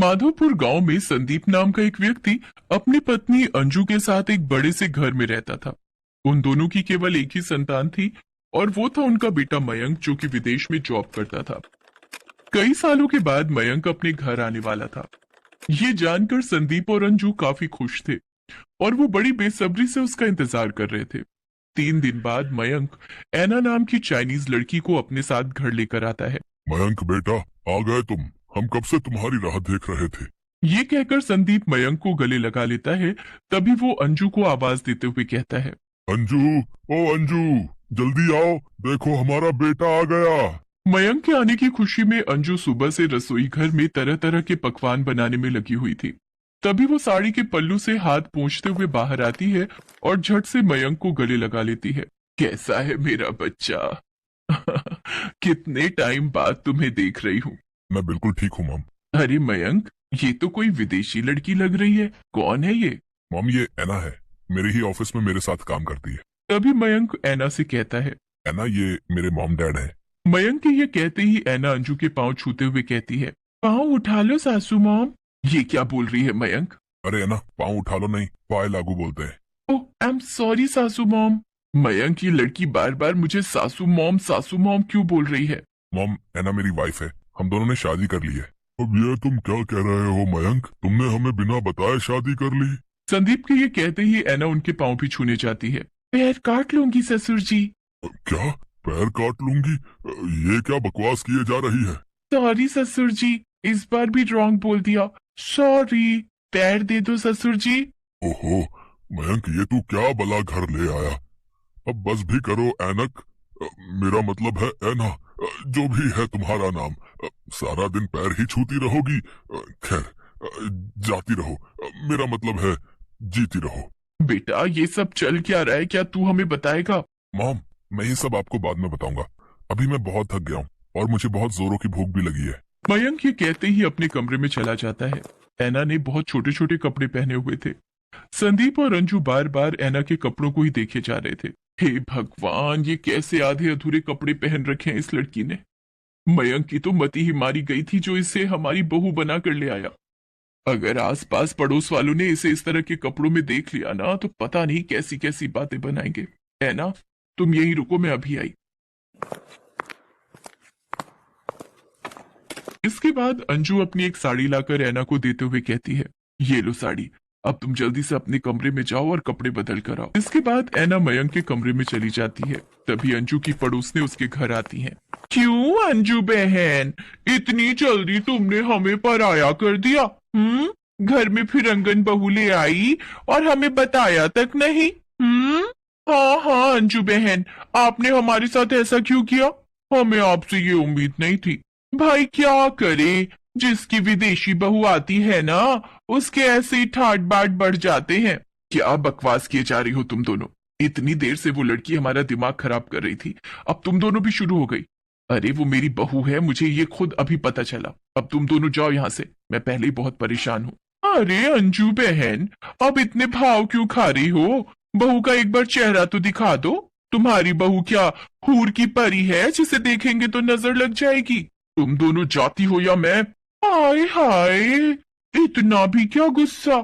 माधोपुर गांव में संदीप नाम का एक व्यक्ति अपनी पत्नी अंजू के साथ एक बड़े से घर में रहता था। उन दोनों की केवल एक ही संतान थी और वो था उनका बेटा मयंक, जो कि विदेश में जॉब करता था। कई सालों के बाद मयंक अपने घर आने वाला था। ये जानकर संदीप और अंजू काफी खुश थे और वो बड़ी बेसब्री से उसका इंतजार कर रहे थे। 3 दिन बाद मयंक ऐना नाम की चाइनीज लड़की को अपने साथ घर लेकर आता है। मयंक बेटा, आ गए तुम। हम कब से तुम्हारी राह देख रहे थे। ये कहकर संदीप मयंक को गले लगा लेता है। तभी वो अंजू को आवाज देते हुए कहता है, अंजू, ओ अंजू, जल्दी आओ, देखो हमारा बेटा आ गया। मयंक के आने की खुशी में अंजू सुबह से रसोई घर में तरह तरह के पकवान बनाने में लगी हुई थी। तभी वो साड़ी के पल्लू से हाथ पोंछते हुए बाहर आती है और झट से मयंक को गले लगा लेती है। कैसा है मेरा बच्चा? कितने टाइम बाद तुम्हें देख रही हूँ। मैं बिल्कुल ठीक हूँ मॉम। अरे मयंक, ये तो कोई विदेशी लड़की लग रही है। कौन है ये? मॉम, ये ऐना है, मेरे ही ऑफिस में मेरे साथ काम करती है। तभी मयंक ऐना से कहता है, ऐना, ये मेरे मॉम डैड है। मयंक के ये कहते ही ऐना अंजू के पांव छूते हुए कहती है, पाँव उठा लो सासू मॉम। ये क्या बोल रही है मयंक? अरे ऐना, पाँव उठा लो नहीं, पाए लागू बोलते हैं। ओह, आई एम सॉरी सासू मॉम। मयंक की लड़की बार बार मुझे सासू मॉम क्यों बोल रही है? मॉम, ऐना मेरी वाइफ है, हम दोनों ने शादी कर ली है। अब ये तुम क्या कह रहे हो मयंक? तुमने हमें बिना बताए शादी कर ली? संदीप के ये कहते ही ऐना उनके पाँव भी छूने जाती है। पैर काट लूंगी ससुर जी। क्या? पैर काट लूंगी? ये क्या बकवास किए जा रही है? सॉरी ससुर जी, इस बार भी रॉन्ग बोल दिया। सॉरी, पैर दे दो ससुर जी। ओहो मयंक, ये तू क्या बला घर ले आया? अब बस भी करो ऐनक, मेरा मतलब है ऐना, जो भी है तुम्हारा नाम। सारा दिन पैर ही छूती रहोगी? खैर, जाती रहो, मेरा मतलब है जीती रहो। बेटा, ये सब चल क्या रहा है, क्या तू हमें बताएगा? मॉम, मैं ये सब आपको बाद में बताऊंगा। अभी मैं बहुत थक गया हूँ और मुझे बहुत जोरों की भूख भी लगी है। मयंक ये कहते ही अपने कमरे में चला जाता है। ऐना ने बहुत छोटे छोटे कपड़े पहने हुए थे। संदीप और अंजू बार बार ऐना के कपड़ों को ही देखे जा रहे थे। हे भगवान, ये कैसे आधे अधूरे कपड़े पहन रखे हैं इस लड़की ने। मयंक की तो मती ही मारी गई थी जो इसे हमारी बहू बना कर ले आया। अगर आसपास पड़ोस वालों ने इसे इस तरह के कपड़ों में देख लिया ना, तो पता नहीं कैसी कैसी बातें बनाएंगे। ऐना, तुम यहीं रुको, मैं अभी आई। इसके बाद अंजू अपनी एक साड़ी लाकर ऐना को देते हुए कहती है, ये लो साड़ी, अब तुम जल्दी से अपने कमरे में जाओ और कपड़े बदल कर आओ। इसके बाद ऐना मयंक के कमरे में चली जाती है। तभी अंजू की पड़ोसने उसके घर आती हैं। क्यों अंजू बहन, इतनी जल्दी तुमने हमें पराया कर दिया? घर में फिरंगन बहू ले आई और हमें बताया तक नहीं। हाँ हाँ अंजू बहन, आपने हमारे साथ ऐसा क्यों किया? हमें आपसे ये उम्मीद नहीं थी। भाई क्या करे, जिसकी विदेशी बहू आती है ना, उसके ऐसे ही ठाट बाट बढ़ जाते हैं। क्या बकवास किए जा रही हो तुम दोनों? इतनी देर से वो लड़की हमारा दिमाग खराब कर रही थी, अब तुम दोनों भी शुरू हो गई। अरे वो मेरी बहू है, मुझे ये खुद अभी पता चला। अब तुम दोनों जाओ यहाँ से, मैं पहले ही बहुत परेशान हूँ। अरे अंजू बहन, अब इतने भाव क्यों खा रही हो? बहू का एक बार चेहरा तो दिखा दो। तुम्हारी बहू क्या हूर की परी है जिसे देखेंगे तो नजर लग जाएगी? तुम दोनों जाती हो या मैं? हाय हाय, इतना भी क्या गुस्सा।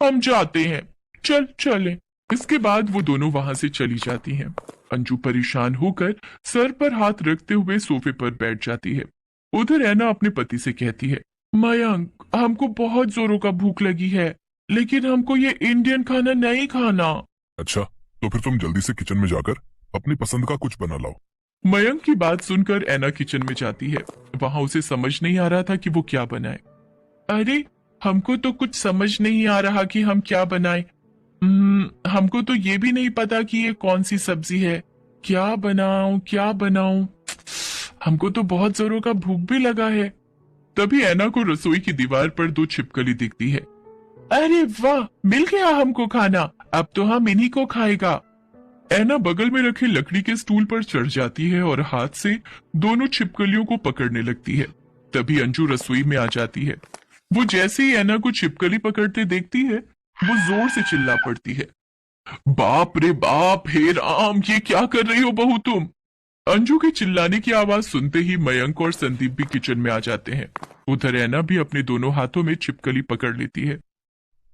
हम जाते हैं, चल चले। इसके बाद वो दोनों वहां से चली जाती हैं। अंजू परेशान होकर सर पर हाथ रखते हुए सोफे पर बैठ जाती है। उधर ऐना अपने पति से कहती है, मयंक, हमको बहुत जोरों का भूख लगी है, लेकिन हमको ये इंडियन खाना नहीं खाना। अच्छा, तो फिर तुम जल्दी से किचन में जाकर अपनी पसंद का कुछ बना लाओ। मयंक की बात सुनकर ऐना किचन में जाती है। वहां उसे समझ नहीं आ रहा था कि वो क्या बनाए। अरे हमको तो कुछ समझ नहीं आ रहा कि हम क्या बनाए। हमको तो ये भी नहीं पता कि ये कौन सी सब्जी है। क्या बनाऊं? हमको तो बहुत जोरों का भूख भी लगा है। तभी ऐना को रसोई की दीवार पर 2 छिपकली दिखती है। अरे वाह, मिल गया हमको खाना, अब तो हम इन्हीं को खाएगा। ऐना बगल में रखे लकड़ी के स्टूल पर चढ़ जाती है और हाथ से दोनों छिपकलियों को पकड़ने लगती है। तभी अंजू रसोई में आ जाती है। वो जैसे ही ऐना को छिपकली पकड़ते देखती है, वो जोर से चिल्ला पड़ती है, बाप रे बाप, हे राम, ये क्या कर रही हो बहू तुम? अंजू के चिल्लाने की आवाज सुनते ही मयंक और संदीप भी किचन में आ जाते हैं। उधर ऐना भी अपने दोनों हाथों में छिपकली पकड़ लेती है।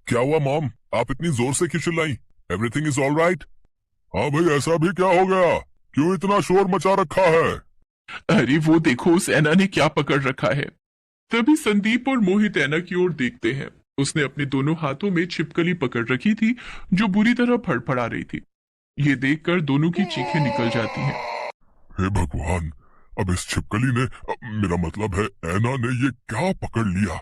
क्या हुआ मॉम, आप इतनी जोर से क्यों चिल्लाई? Everything is all right? हाँ भाई, ऐसा भी क्या हो गया? क्यों इतना शोर मचा रखा है? अरे वो देखो उस ऐना ने क्या पकड़ रखा है। तभी संदीप और मोहित ऐना की ओर देखते हैं। उसने अपने दोनों हाथों में छिपकली पकड़ रखी थी जो बुरी तरह फड़फड़ा रही थी। ये देखकर दोनों की चीखें निकल जाती हैं। हे भगवान, अब इस छिपकली ने, मेरा मतलब है ऐना ने, ये क्या पकड़ लिया?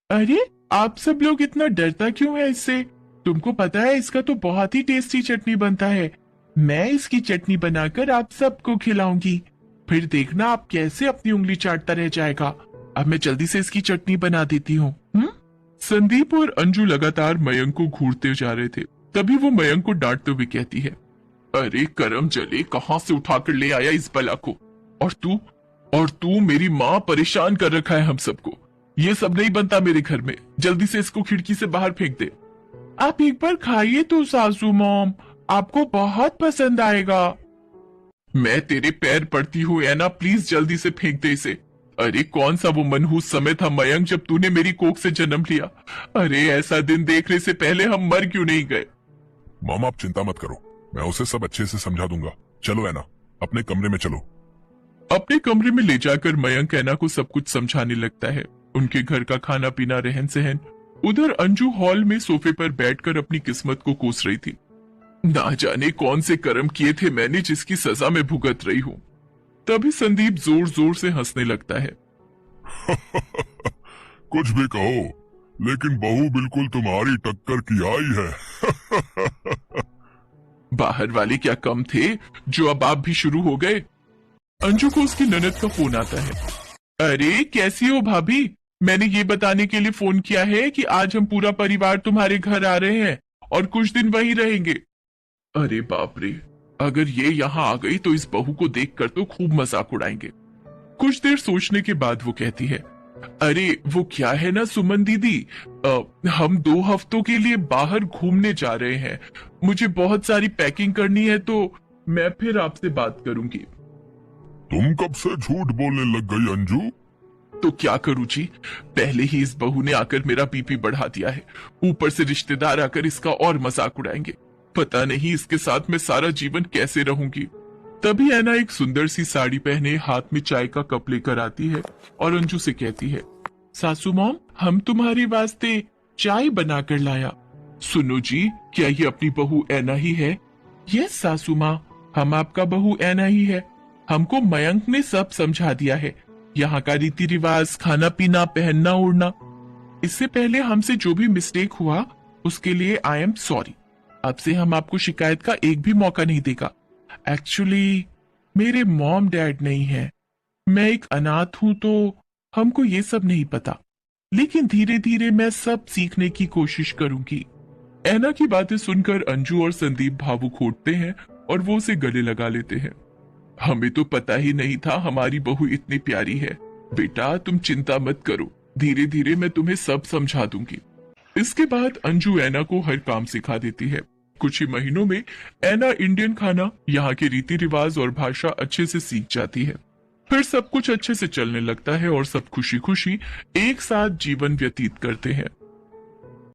अरे आप सब लोग इतना डरता क्यों है इससे? तुमको पता है इसका तो बहुत ही टेस्टी चटनी बनता है। मैं इसकी चटनी बनाकर आप सबको खिलाऊंगी। फिर देखना आप कैसे अपनी उंगली चाटता रह जाएगा। अब मैं जल्दी से इसकी चटनी बना देती हूँ। संदीप और अंजू लगातार मयंक को घूरते जा रहे थे। तभी वो मयंक को डांटते हुए कहती है, अरे करम जले, कहाँ से उठाकर ले आया इस बला को? और तू मेरी माँ परेशान कर रखा है हम सबको। ये सब नहीं बनता मेरे घर में। जल्दी से इसको खिड़की से बाहर फेंक दे। आप एक बार खाइए तो सासू मॉम, आपको बहुत पसंद आएगा। मैं तेरे पैर पड़ती हूँ ऐना, प्लीज जल्दी से फेंक दे इसे। अरे कौन सा वो मनहूस समय था मयंक जब तूने मेरी कोख से जन्म लिया। अरे ऐसा दिन देखने से पहले हम मर क्यों नहीं गए? मॉम आप चिंता मत करो, मैं उसे सब अच्छे से समझा दूंगा। चलो ऐना, अपने कमरे में चलो। अपने कमरे में ले जाकर मयंक ऐना को सब कुछ समझाने लगता है। उनके घर का खाना पीना, रहन सहन। उधर अंजू हॉल में सोफे पर बैठकर अपनी किस्मत को कोस रही थी। ना जाने कौन से कर्म किए थे मैंने जिसकी सजा में भुगत रही हूँ। तभी संदीप जोर जोर से हंसने लगता है। कुछ भी कहो, लेकिन बहू बिल्कुल तुम्हारी टक्कर की आई है। बाहर वाले क्या कम थे जो अब आप भी शुरू हो गए? अंजू को उसकी ननद का फोन आता है। अरे कैसी हो भाभी? मैंने ये बताने के लिए फोन किया है कि आज हम पूरा परिवार तुम्हारे घर आ रहे हैं और कुछ दिन वहीं रहेंगे। अरे बाप रे, अगर ये यहाँ आ गई तो इस बहू को देखकर तो खूब मजाक उड़ाएंगे। कुछ देर सोचने के बाद वो कहती है, अरे वो क्या है ना सुमन दीदी, हम 2 हफ्तों के लिए बाहर घूमने जा रहे हैं। मुझे बहुत सारी पैकिंग करनी है तो मैं फिर आपसे बात करूंगी। तुम कब से झूठ बोलने लग गई अंजू? तो क्या करूं जी, पहले ही इस बहू ने आकर मेरा बीपी बढ़ा दिया है, ऊपर से रिश्तेदार आकर इसका और मजाक उड़ाएंगे। पता नहीं इसके साथ मैं सारा जीवन कैसे रहूंगी। तभी ऐना एक सुंदर सी साड़ी पहने हाथ में चाय का कप लेकर आती है और अंजू से कहती है, सासू मॉम हम तुम्हारे वास्ते चाय बनाकर लाया। सुनो जी, क्या ये अपनी बहू ऐना ही है? यस सासू माँ, हम आपका बहू ऐना ही है। हमको मयंक ने सब समझा दिया है, यहाँ का रीति रिवाज, खाना पीना, पहनना ओढ़ना। इससे पहले हमसे जो भी मिस्टेक हुआ उसके लिए आई एम सॉरी। अब से हम आपको शिकायत का एक भी मौका नहीं देगा। एक्चुअली मेरे मॉम डैड नहीं है, मैं एक अनाथ हूं तो हमको ये सब नहीं पता, लेकिन धीरे धीरे मैं सब सीखने की कोशिश करूंगी। ऐना की बातें सुनकर अंजू और संदीप भावुक होते हैं और वो उसे गले लगा लेते हैं। हमें तो पता ही नहीं था हमारी बहू इतनी प्यारी है। बेटा तुम चिंता मत करो, धीरे धीरे मैं तुम्हें सब समझा दूंगी। इसके बाद अंजू ऐना को हर काम सिखा देती है। कुछ ही महीनों में ऐना इंडियन खाना, यहाँ के रीति रिवाज और भाषा अच्छे से सीख जाती है। फिर सब कुछ अच्छे से चलने लगता है और सब खुशी खुशी एक साथ जीवन व्यतीत करते हैं।